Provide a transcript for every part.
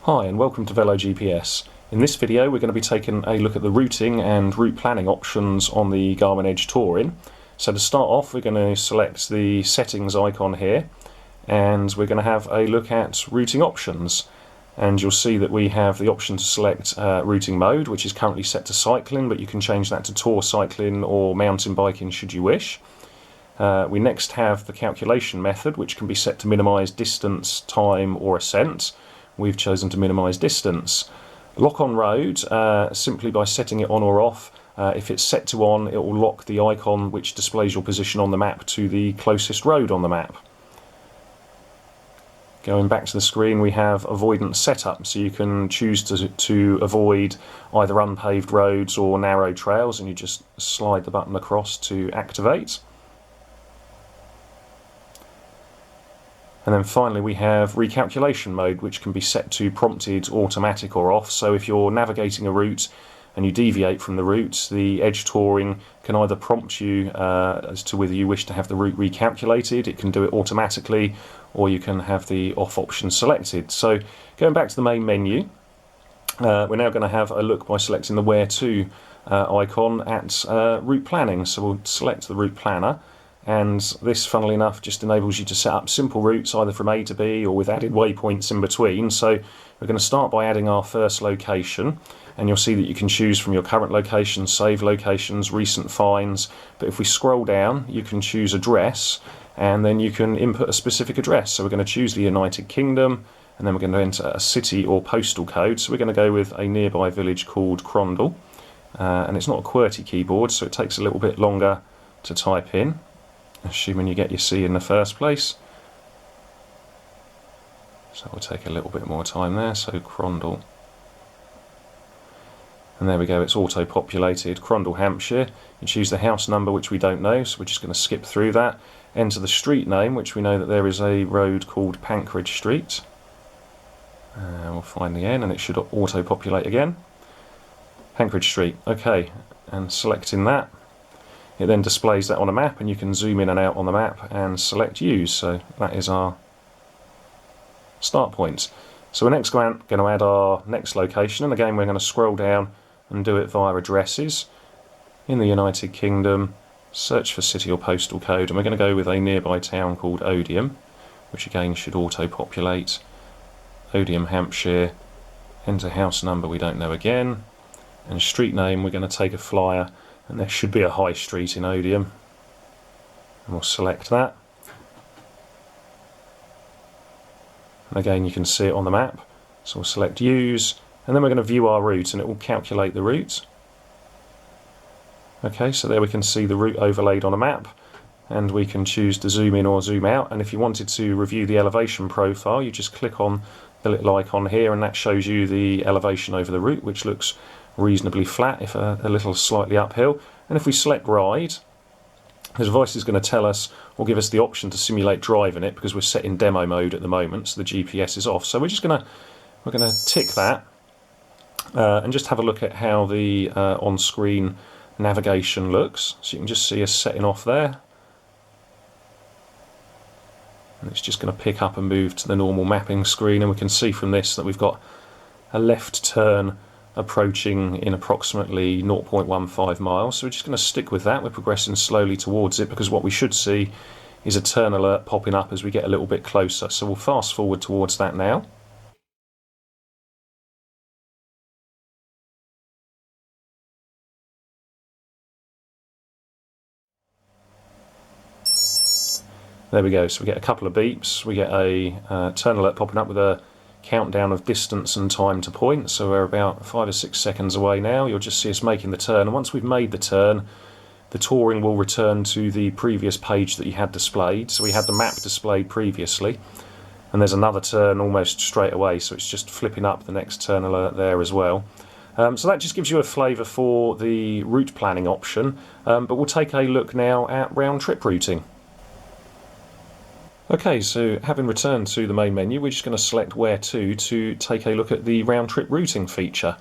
Hi and welcome to VeloGPS. In this video we're going to be taking a look at the routing and route planning options on the Garmin Edge Touring. So to start off we're going to select the settings icon here and we're going to have a look at routing options. And you'll see that we have the option to select routing mode, which is currently set to cycling, but you can change that to tour cycling or mountain biking should you wish. We next have the calculation method, which can be set to minimise distance, time or ascent. We've chosen to minimise distance. Lock on road, simply by setting it on or off. If it's set to on, it will lock the icon which displays your position on the map to the closest road on the map. Going back to the screen, we have avoidance setup, so you can choose to avoid either unpaved roads or narrow trails, and you just slide the button across to activate. And then finally we have recalculation mode, which can be set to prompted, automatic or off. So if you're navigating a route and you deviate from the route, the Edge Touring can either prompt you as to whether you wish to have the route recalculated, it can do it automatically, or you can have the off option selected. So going back to the main menu, we're now going to have a look by selecting the Where To icon at route planning. So we'll select the route planner. And this, funnily enough, just enables you to set up simple routes either from A to B or with added waypoints in between. So we're going to start by adding our first location, and you'll see that you can choose from your current location, save locations, recent finds. But if we scroll down, you can choose address, and then you can input a specific address. So we're going to choose the United Kingdom, and then we're going to enter a city or postal code. So we're going to go with a nearby village called Crondall, and it's not a QWERTY keyboard, so it takes a little bit longer to type in, assuming you get your C in the first place. So we'll take a little bit more time there, so Crondall. And there we go, it's auto-populated, Crondall, Hampshire. You choose the house number, which we don't know, so we're just going to skip through that. Enter the street name, which we know that there is a road called Pankridge Street. We'll find the N, and it should auto-populate again. Pankridge Street, okay, and selecting that, it then displays that on a map, and you can zoom in and out on the map and select use. So that is our start point. So we're next going to add our next location, and again we're going to scroll down and do it via addresses. In the United Kingdom, search for city or postal code, and we're going to go with a nearby town called Odium, which again should auto-populate. Odium, Hampshire. Enter house number, we don't know again. And street name, we're going to take a flyer, and there should be a high street in Odium, and we'll select that. And again you can see it on the map, so we'll select use, and then we're going to view our route, and it will calculate the route. Okay, so there we can see the route overlaid on a map, and we can choose to zoom in or zoom out. And if you wanted to review the elevation profile, you just click on the little icon here, and that shows you the elevation over the route, which looks reasonably flat, if a little slightly uphill. And if we select ride, the device is going to tell us or give us the option to simulate driving it, because we're set in demo mode at the moment, so the GPS is off. So we're going to tick that and just have a look at how the on-screen navigation looks. So you can just see us setting off there, and it's just going to pick up and move to the normal mapping screen, and we can see from this that we've got a left turn approaching in approximately 0.15 miles. So we're just going to stick with that. We're progressing slowly towards it, because what we should see is a turn alert popping up as we get a little bit closer. So we'll fast forward towards that now. There we go, so we get a couple of beeps, we get a turn alert popping up with a countdown of distance and time to point. So we're about 5 or 6 seconds away now. You'll just see us making the turn, and once we've made the turn, the touring will return to the previous page that you had displayed. So we had the map displayed previously, and there's another turn almost straight away, so it's just flipping up the next turn alert there as well. So that just gives you a flavour for the route planning option, but we'll take a look now at round trip routing. Okay, so having returned to the main menu, we're just going to select Where To take a look at the round trip routing feature,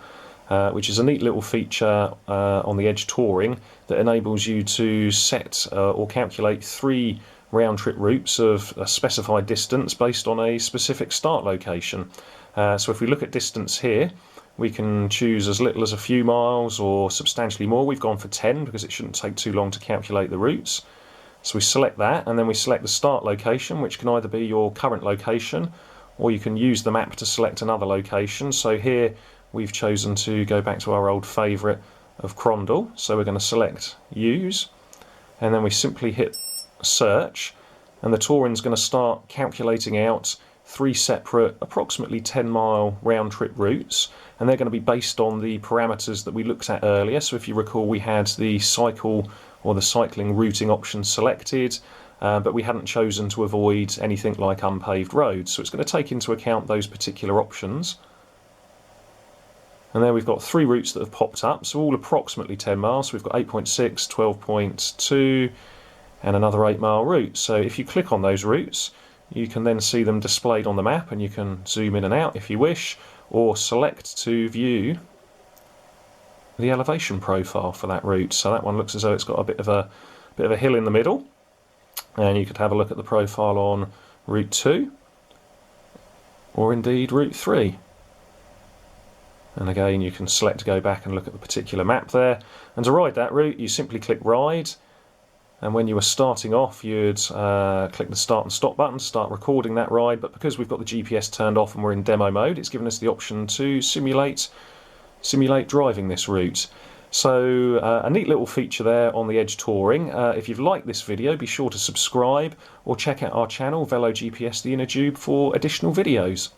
which is a neat little feature on the Edge Touring that enables you to set or calculate 3 round-trip routes of a specified distance based on a specific start location. So if we look at distance here, we can choose as little as a few miles or substantially more. We've gone for 10 because it shouldn't take too long to calculate the routes. So we select that, and then we select the start location, which can either be your current location, or you can use the map to select another location. So here we've chosen to go back to our old favourite of Crondall. So we're going to select use, and then we simply hit search, and the Touring's going to start calculating out 3 separate approximately 10-mile round-trip routes, and they're going to be based on the parameters that we looked at earlier. So if you recall, we had the cycle or the cycling routing option selected, but we hadn't chosen to avoid anything like unpaved roads. So it's going to take into account those particular options. And there we've got 3 routes that have popped up, so all approximately 10 miles. So we've got 8.6, 12.2, and another 8-mile route. So if you click on those routes, you can then see them displayed on the map, and you can zoom in and out if you wish, or select to view the elevation profile for that route. So that one looks as though it's got a bit of a hill in the middle, and you could have a look at the profile on route 2 or indeed route 3. And again, you can select to go back and look at the particular map there. And to ride that route, you simply click ride, and when you were starting off, you'd click the start and stop button to start recording that ride. But because we've got the GPS turned off and we're in demo mode, it's given us the option to simulate driving this route. So a neat little feature there on the Edge Touring. If you've liked this video, be sure to subscribe or check out our channel, VeloGPS the Inner Tube, for additional videos.